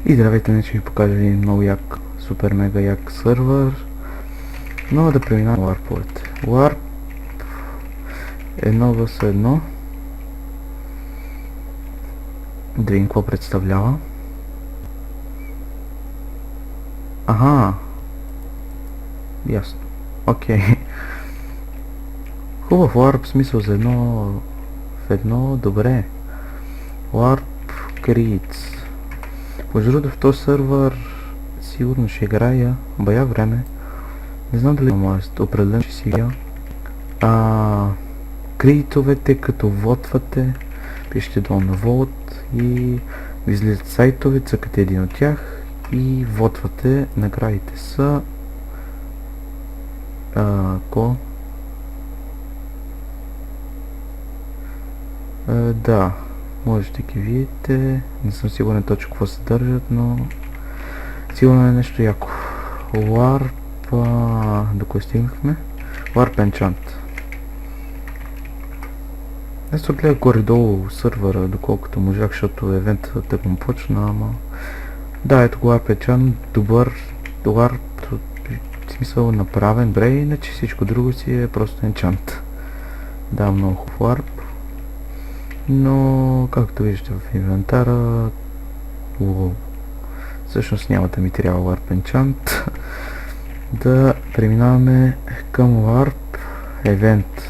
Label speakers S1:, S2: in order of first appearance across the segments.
S1: И здравейте, днес ще ви покажа един много як, супер мега як сървър. Но да преминаваме ларповете. Ларп 1v1. Да видим какво представлява. Аха. Ясно. Окей. Хубав ларп, смисъл за едно в едно, добре. Ларп Криц. Между другото в този сървър сигурно ще играя бая време. Не знам дали може, определено ще си играя. Кредитовете, като вотвате, пишете долу на вод и ви излизат сайтове, цъкате един от тях и вотвате. Наградите са да, можете да ги видите. Не съм сигурен точно какво се държат, но сигурно е нещо яко. Warp, до кой стигнахме? Warp Enchant. Аз се гледа горе-долу сървъра, доколкото можах, защото евентът да го почна, ама... Да, ето го Warp Enchant, добър Warp, в смисъл направен, добре, иначе всичко друго си е просто Enchant. Да, много хубав Warp. Но, както виждате в инвентара, всъщност няма да ми трябва Warp Enchant. Да преминаваме към Warp Event.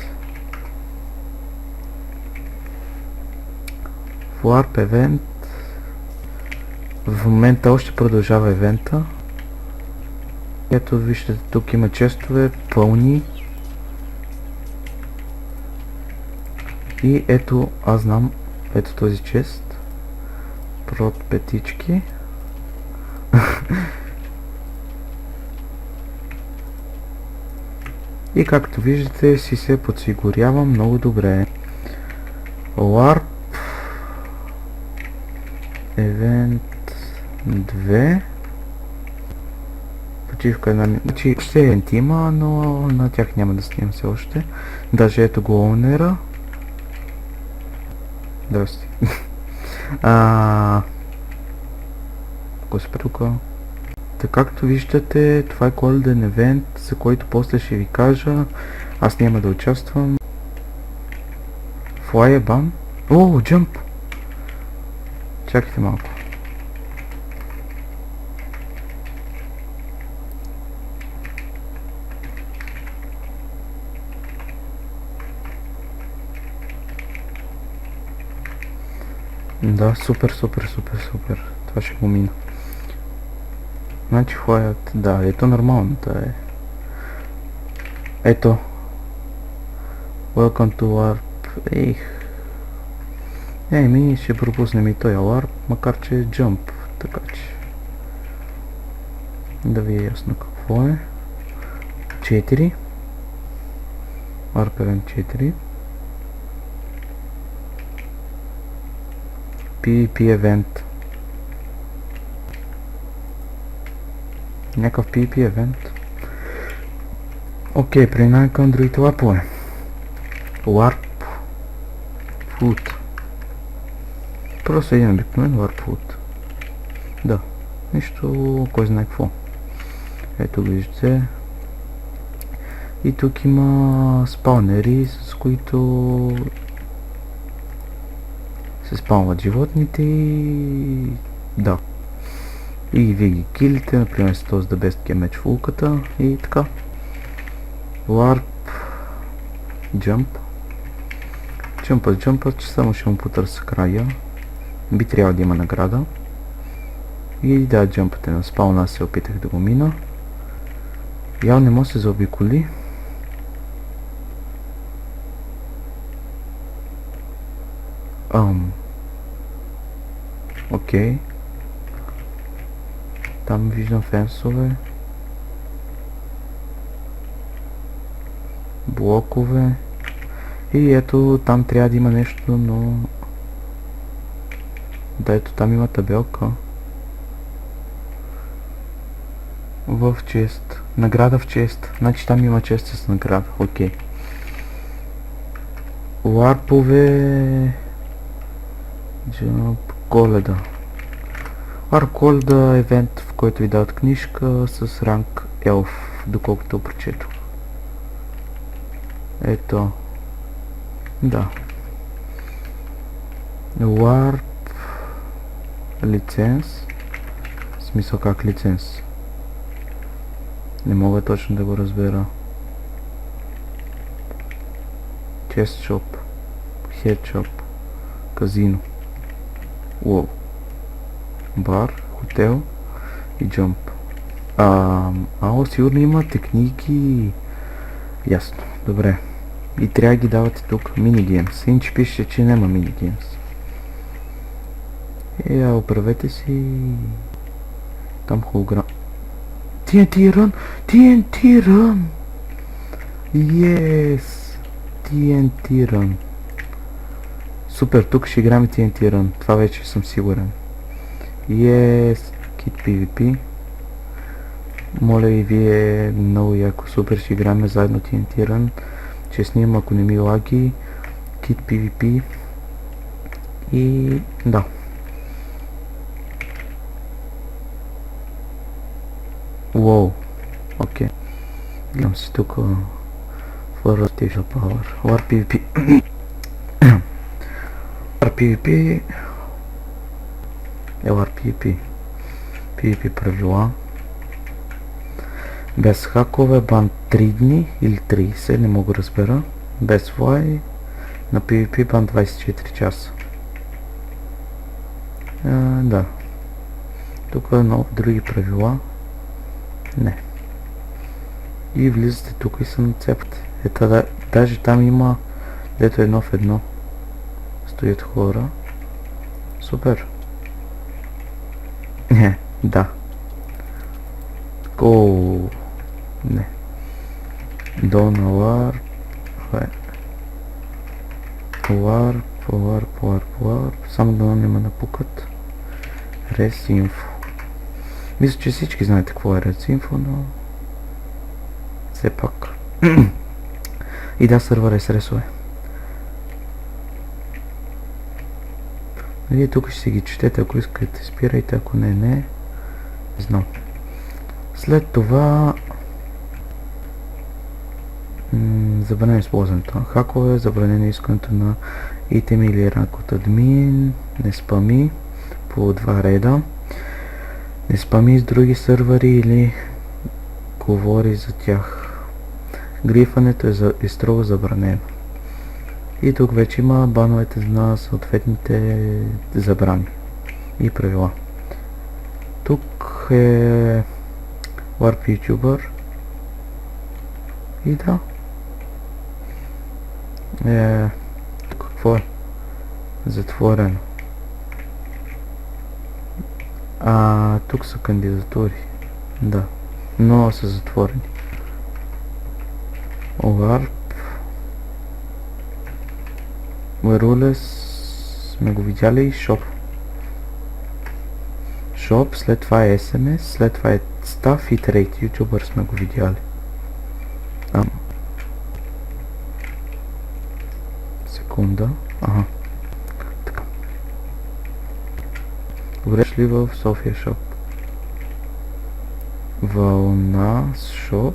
S1: В Warp Event в момента още продължава евента. Ето виждате, тук има честове пълни. И ето, аз знам, ето този чест. Прод петички. И както виждате, си се подсигурява много добре. Warp Event 2. Почивка една минута. Значи ще евент има, но на тях няма да снимам все още. Даже ето го оунера. Здрасти. Госприлка. Така както виждате, това е коледен евент, за който после ще ви кажа. Аз няма да участвам. Fly a ban. О, jump! Чакайте малко. Да, супер. Това ще го мина. Значи флайът, да, ето нормалната е. Ето. Welcome to Warp. Ми ще пропуснем и този Warp, макар че е Jump, така че. Да ви е ясно какво е. 4. Warp Event 4. PvP Event. Някакъв PvP Event. Окей, преминаваме към другите лапове. Warp Food. Просто един обикновен Warp Food. Да, нищо, кой знае какво. Ето виждате. И тук има спаунери, с които се спаунват животните и... да. И вие ги килите, например с този The Best Game Match в луката и така. Warp Jump. Jump, че само ще му потърся края. Би трябвало да има награда. И да, джампът е на спауна, аз се опитах да го мина. Я не може да се заобиколи. Окей. Там виждам фенсове. Блокове. И ето там трябва да има нещо, но... да, ето там има табелка. В чест. Награда в чест. Значи там има чест с награда. Окей. Ларпове... Jump Коледа. Арколда е евент, в който ви дават книжка с ранг елф, доколкото прочетох. Ето. Да. Warp лиценз. В смисъл как лиценз? Не мога точно да го разбера. Chest shop. Head shop. Казино. Уоу. Бар, хотел и джамп. Сигурно има техники. Ясно, добре. И трябва да ги давате тук минигеймс. Иначе пише, че няма минигеймс. Оправете си. Там холограм. TNT run! TNT run! Yes! TNT run. Супер, тук ще играме TNT run. Това вече съм сигурен. Yes! Kit PvP. Моля и вие, много яко, супер, ще играме заедно TNT run. Честним, ако не ми лаги. Kit PvP. И да. Уоу. Окей. Гледам си тук for artificial power. War PvP. War PvP. War PvP. PvP правила. Без хакове, бан 3 дни или 30, не мога да разбера. Без флай. На PvP бан 24 часа. Да. Тук е много други правила. Не. И влизате тук и се нацепате. Ето, даже там има, дето едно в едно стоят хора. Супер. Не, да. Ооо. Не. Донавар. Ларп. Само да не ме напукат. Ресинфо. Мисля, че всички знаете какво е Ресинфо, но... все пак. И да, сървър е с ресове. Вие тук ще си ги четете, ако искате, спирайте, ако не, не знам. След това... забранено използването на хакове, забранено искането на итеми или ранг от админ, не спами по 2 реда, не спами с други сървъри или говори за тях. Грифането е строго забранено. И тук вече има бановете на съответните забрани и правила. Тук е Warp YouTuber. И да. Тук какво е? Затворено. Тук са кандидатури. Да. Но са затворени. Warp. Weruless сме го видяли и Shop. Shop, след това е SMS, след това е Staff и Trade. YouTuber сме го видяли. Секунда. Ага. Така. Добре шли в София Shop. Вълна Shop.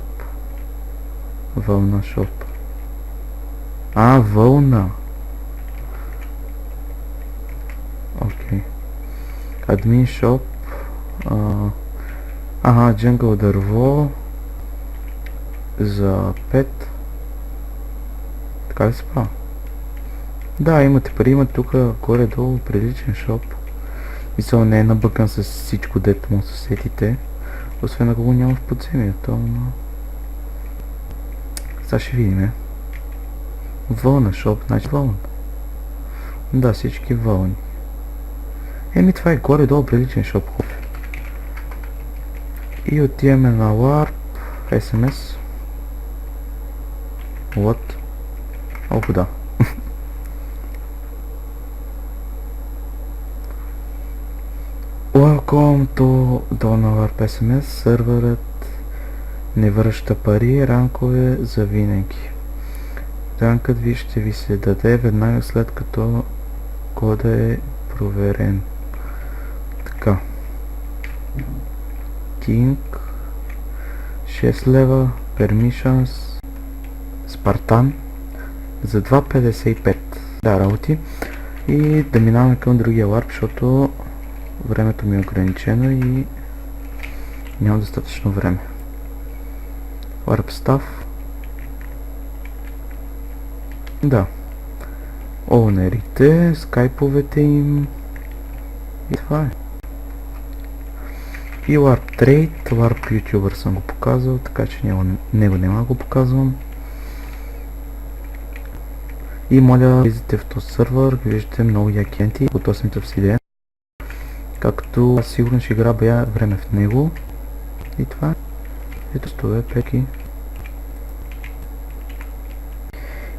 S1: Вълна Shop. Вълна. Окей. Админ Shop. Джангъл дърво. За 5. Така ли се прави? Да, имате пари, има тук горе-долу приличен шоп. Мисъл, не е набъкан с всичко, дето му съсетите. Освен ако го няма в подземието, но... Сега ще видим, Вълна шоп, значи вълна. Да, всички вълни. Това е горе-долу приличен шоп. И отиваме на Warp, SMS. What? Ох, да. Welcome to Warp SMS. Сървърът не връща пари, ранкове за винаги. Ранкът ви ще ви се даде веднага след като кода е проверен. Така. Rating 6 лева, Permissions, Spartan за 2.55. Да, работи. И да минаваме към другия ларп, защото времето ми е ограничено и нямам достатъчно време. Warp Staff. Да. Оунерите, скайповете им. И това е. И Warp Trade, Warp YouTuber съм го показал, така че него няма да го показвам. И моля, влизате в този сървър, виждате много якенти от 8 обсидиан. Както сигурно ще грабя време в него. И това е. Ето стове, пеки.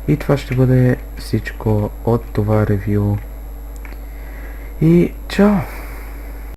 S1: И това ще бъде всичко от това ревю. И чао!